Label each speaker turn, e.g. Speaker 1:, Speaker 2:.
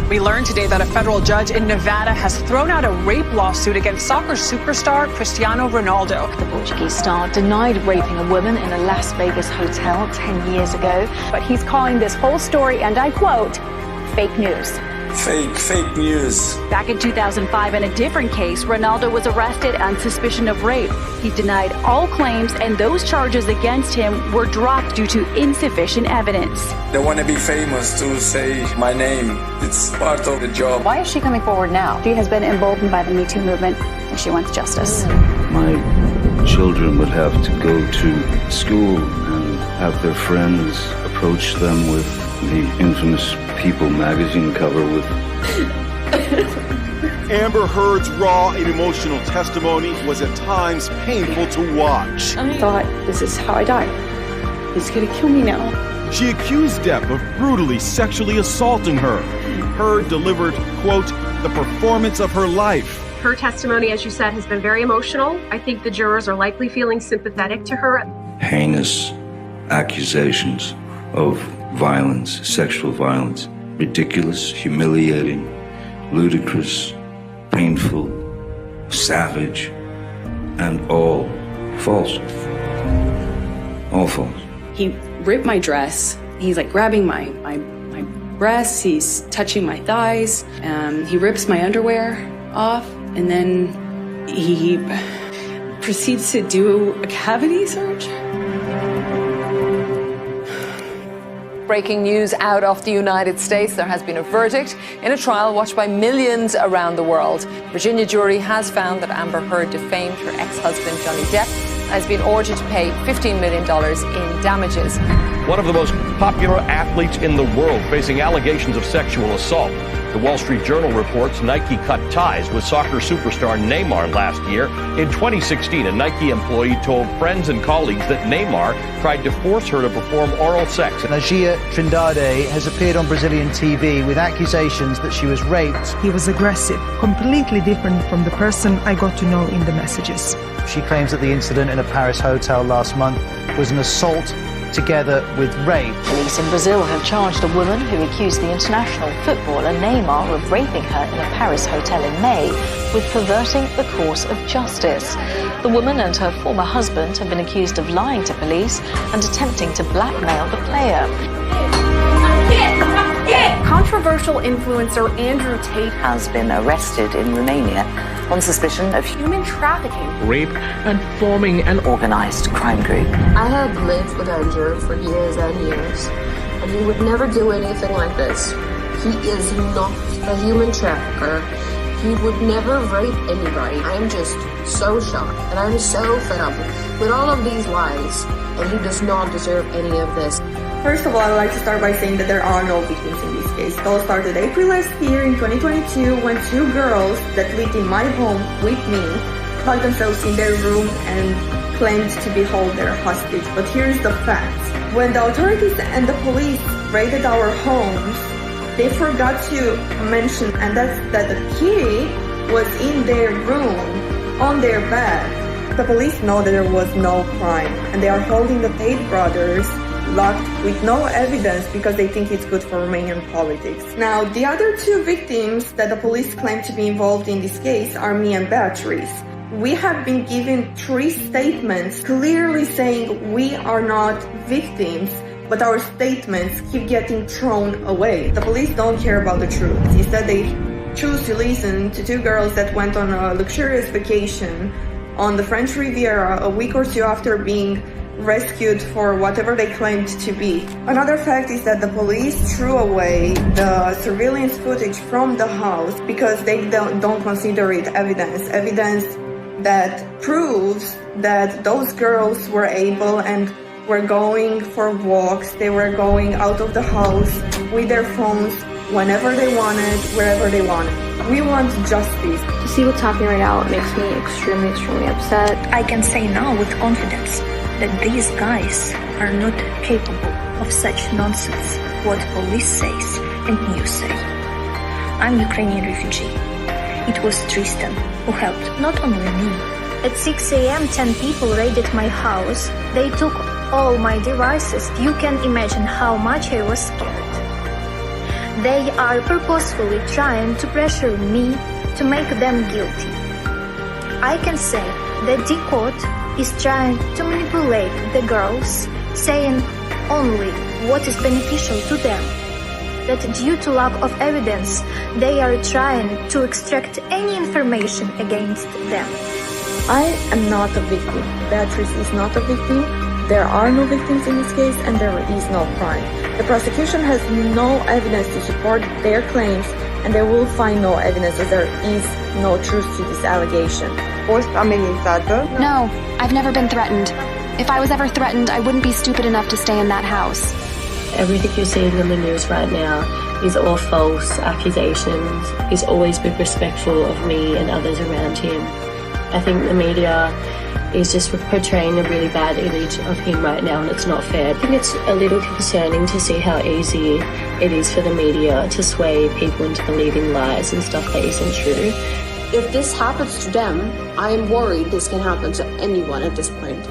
Speaker 1: We learned today that a federal judge in Nevada has thrown out a rape lawsuit against soccer superstar Cristiano Ronaldo.
Speaker 2: The Portuguese star denied raping a woman in a Las Vegas hotel 10 years ago.
Speaker 3: But he's calling this whole story, and I quote, fake news.
Speaker 4: Fake news.
Speaker 3: Back in 2005, in a different case, Ronaldo was arrested on suspicion of rape. He denied all claims, and those charges against him were dropped due to insufficient evidence.
Speaker 4: They want to be famous to say my name. It's part of the job.
Speaker 2: Why is she coming forward now?
Speaker 3: She has been emboldened by the Me Too movement, and she wants justice.
Speaker 5: My children would have to go to school and have their friends approach them with the infamous People magazine cover with
Speaker 6: Amber Heard's raw and emotional testimony was at times painful to watch.
Speaker 3: I thought, this is how I die. He's gonna kill me now.
Speaker 6: She accused Depp of brutally sexually assaulting her. Heard delivered, quote, the performance of her life.
Speaker 7: Her testimony, as you said, has been very emotional. I think the jurors are likely feeling sympathetic to her.
Speaker 5: heinous accusations of violence, sexual violence. Ridiculous, humiliating, ludicrous, painful, savage, and all false. All false.
Speaker 8: He ripped my dress. He's like grabbing my breasts. He's touching my thighs. He rips my underwear off. And then he proceeds to do a cavity search.
Speaker 9: Breaking news out of the United States. There has been a verdict in a trial watched by millions around the world. Virginia jury has found that Amber Heard defamed her ex-husband Johnny Depp and has been ordered to pay $15 million in damages.
Speaker 10: One of the most popular athletes in the world facing allegations of sexual assault. The Wall Street Journal reports Nike cut ties with soccer superstar Neymar last year. In 2016, a Nike employee told friends and colleagues that Neymar tried to force her to perform oral sex.
Speaker 11: Nagia Trindade has appeared on Brazilian TV with accusations that she was raped.
Speaker 12: He was aggressive, completely different from the person I got to know in the messages.
Speaker 11: She claims that the incident in a Paris hotel last month was an assault together with rape.
Speaker 2: Police in Brazil have charged a woman who accused the international footballer Neymar of raping her in a Paris hotel in May with perverting the course of justice. The woman and her former husband have been accused of lying to police and attempting to blackmail the player.
Speaker 3: Controversial influencer Andrew Tate
Speaker 2: Has been arrested in Romania on suspicion of
Speaker 3: human trafficking,
Speaker 10: rape, and forming an
Speaker 2: organized crime group.
Speaker 7: I had lived with Andrew for years and years, and he would never do anything like this. He is not a human trafficker. He would never rape anybody. I am just so shocked, and I'm so fed up with all of these lies, and he does not deserve any of this.
Speaker 13: First of all, I'd like to start by saying that there are no victims in this case. It all started April last year in 2022 when two girls that lived in my home with me locked themselves in their room and claimed to be held their hostage. But here's the fact. When the authorities and the police raided our homes, they forgot to mention, and that's that the key was in their room, on their bed. The police know that there was no crime, and they are holding the Tate brothers locked with no evidence because they think it's good for Romanian politics. Now, the other two victims that the police claim to be involved in this case are me and Beatrice. We have been given 3 statements clearly saying we are not victims, but our statements keep getting thrown away. The police don't care about the truth. Instead, they choose to listen to 2 girls that went on a luxurious vacation on the French Riviera a week or 2 after being rescued for whatever they claimed to be. Another fact is that the police threw away the surveillance footage from the house because they don't consider it evidence that proves that those girls were able and were going for walks. They were going out of the house with their phones whenever they wanted, wherever they wanted. We want justice.
Speaker 3: To see what's happening right now, it makes me extremely upset.
Speaker 14: I can say now with confidence that these guys are not capable of such nonsense, what police says and news say. I'm Ukrainian refugee. It was Tristan who helped, not only me.
Speaker 15: At 6 a.m., 10 people raided my house. They took all my devices. You can imagine how much I was scared. They are purposefully trying to pressure me to make them guilty. I can say that the court is trying to manipulate the girls, saying only what is beneficial to them. That due to lack of evidence, they are trying to extract any information against them.
Speaker 13: I am not a victim. Beatrice is not a victim. There are no victims in this case, and there is no crime. The prosecution has no evidence to support their claims, and they will find no evidence that there is no truth to this allegation.
Speaker 16: No, I've never been threatened. If I was ever threatened, I wouldn't be stupid enough to stay in that house.
Speaker 17: Everything you're seeing in the news right now is all false accusations. He's always been respectful of me and others around him. I think the media is just portraying a really bad image of him right now, and it's not fair. I think it's a little concerning to see how easy it is for the media to sway people into believing lies and stuff that isn't true.
Speaker 7: If this happens to them, I am worried this can happen to anyone at this point.